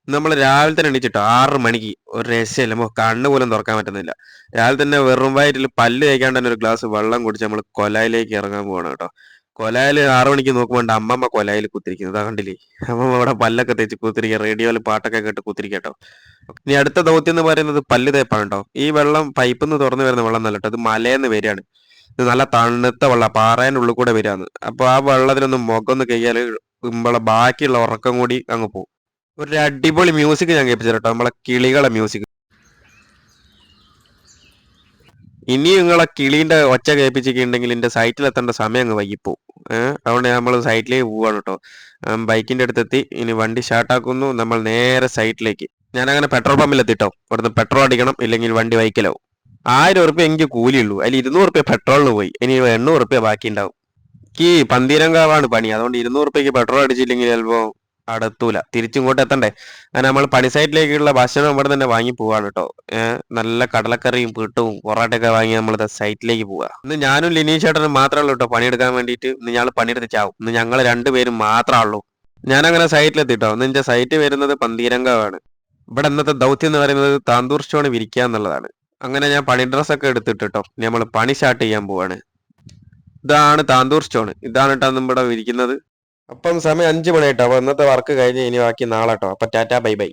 നമ്മൾ രാവിലെ തന്നെ എണീച്ചിട്ടോ 6 മണിക്ക് ഒരു രക്ഷയില്ല. നമുക്ക് കണ്ണ് പോലും തുറക്കാൻ പറ്റുന്നില്ല. രാവിലെ തന്നെ വെറും വയറ്റിൽ പല്ല് തേക്കാണ്ട് തന്നെ ഒരു ഗ്ലാസ് വെള്ളം കുടിച്ച് നമ്മൾ കൊലായിലേക്ക് ഇറങ്ങാൻ പോവാണ് കേട്ടോ. കൊലായിൽ 6 മണിക്ക് നോക്കുമ്പോൾ അമ്മമ്മ കൊലായിൽ കുത്തിരിക്കുന്നത്. അതാ കണ്ടില്ലേ? അമ്മമ്മ അവിടെ പല്ലൊക്കെ തേച്ച് കുത്തിരിക്കുക, റേഡിയോയിൽ പാട്ടൊക്കെ കേട്ട് കുത്തിരിക്കുക കേട്ടോ. ഇനി അടുത്ത ദൗത്യം എന്ന് പറയുന്നത് പല്ല് തേപ്പാണ് കേട്ടോ. ഈ വെള്ളം പൈപ്പിൽ നിന്ന് തുറന്നു വരുന്ന വെള്ളം നല്ല കേട്ടോ, ഇത് മലയെന്ന് വരികയാണ്. ഇത് നല്ല തണുത്ത വെള്ളം, പാറേൻ്റെ ഉള്ളിൽ കൂടെ വരികയാണ്. അപ്പോൾ ആ വെള്ളത്തിലൊന്ന് മുഖം ഒന്ന് കഴിയാൽ നമ്മളെ ബാക്കിയുള്ള ഉറക്കം കൂടി അങ്ങ് പോകും. ഒരു അടിപൊളി മ്യൂസിക് ഞാൻ കേൾപ്പിച്ചു കേട്ടോ, നമ്മളെ കിളികളെ മ്യൂസിക്. ഇനി നിങ്ങളെ കിളീന്റെ ഒച്ച കേൾപ്പിച്ചിട്ടുണ്ടെങ്കിൽ എന്റെ സൈറ്റിൽ എത്തേണ്ട സമയം അങ്ങ് വൈകിപ്പോവും. അതുകൊണ്ട് നമ്മൾ സൈറ്റിലേക്ക് പോവാണ് കേട്ടോ. ബൈക്കിന്റെ അടുത്തെത്തി, ഇനി വണ്ടി സ്റ്റാർട്ടാക്കുന്നു, നമ്മൾ നേരെ സൈറ്റിലേക്ക്. ഞാൻ അങ്ങനെ പെട്രോൾ പമ്പിൽ എത്തിട്ടോ. ഇവിടുന്ന് പെട്രോൾ അടിക്കണം, ഇല്ലെങ്കിൽ വണ്ടി വൈക്കലാവും. 1000 ഉറുപ്പ്യ എനിക്ക് കൂലിയുള്ളൂ, അതിൽ 200 ഉറുപ്പ്യ പെട്രോളിന് പോയി, ഇനി 800 ഉറുപ്പ്യ ബാക്കി ഉണ്ടാവും. ഈ പന്തീരങ്കാവാണ് പണി, അതുകൊണ്ട് 200 ഉറുപ്പ്യക്ക് പെട്രോൾ അടിച്ചില്ലെങ്കിൽ ചിലപ്പോ അടുത്തൂല, തിരിച്ചിങ്ങോട്ട് എത്തണ്ടേ. അങ്ങനെ നമ്മൾ പണി സൈറ്റിലേക്കുള്ള ഭക്ഷണം ഇവിടെ തന്നെ വാങ്ങി പോവാണ് കേട്ടോ. നല്ല കടലക്കറിയും പീട്ടും പൊറോട്ടയൊക്കെ വാങ്ങി നമ്മൾ സൈറ്റിലേക്ക് പോവാ. ഇന്ന് ഞാനും ലിനീഷ് ചേട്ടനും മാത്രമേ ഉള്ളൂ കേട്ടോ പണിയെടുക്കാൻ വേണ്ടിയിട്ട്. ഇന്ന് ഞങ്ങൾ പണിയെടുത്ത് ചാവും. ഇന്ന് ഞങ്ങൾ രണ്ടുപേരും മാത്രമേ ഉള്ളൂ. ഞാനങ്ങനെ സൈറ്റിലെത്തിട്ടോ. ഇന്ന് എന്റെ സൈറ്റ് വരുന്നത് പന്തീരങ്കാവാണ്. ഇവിടെ ഇന്നത്തെ ദൗത്യം എന്ന് പറയുന്നത് താന്തൂർ സ്റ്റോൺ വിരിക്കുക എന്നുള്ളതാണ്. അങ്ങനെ ഞാൻ പണി ഡ്രസ്സൊക്കെ എടുത്തിട്ടോ നമ്മൾ പണി സ്റ്റാർട്ട് ചെയ്യാൻ പോവാണ്. ഇതാണ് താന്തൂർ സ്റ്റോൺ, ഇതാണ് കേട്ടോ നമ്മുടെ വിരിക്കുന്നത്. അപ്പം സമയം 5 മണിയായിട്ടോ. അപ്പൊ ഇന്നത്തെ വർക്ക് കഴിഞ്ഞ് ഇനി ബാക്കി നാളെ കേട്ടോ. അപ്പൊ ടാറ്റാ ബൈ ബൈ.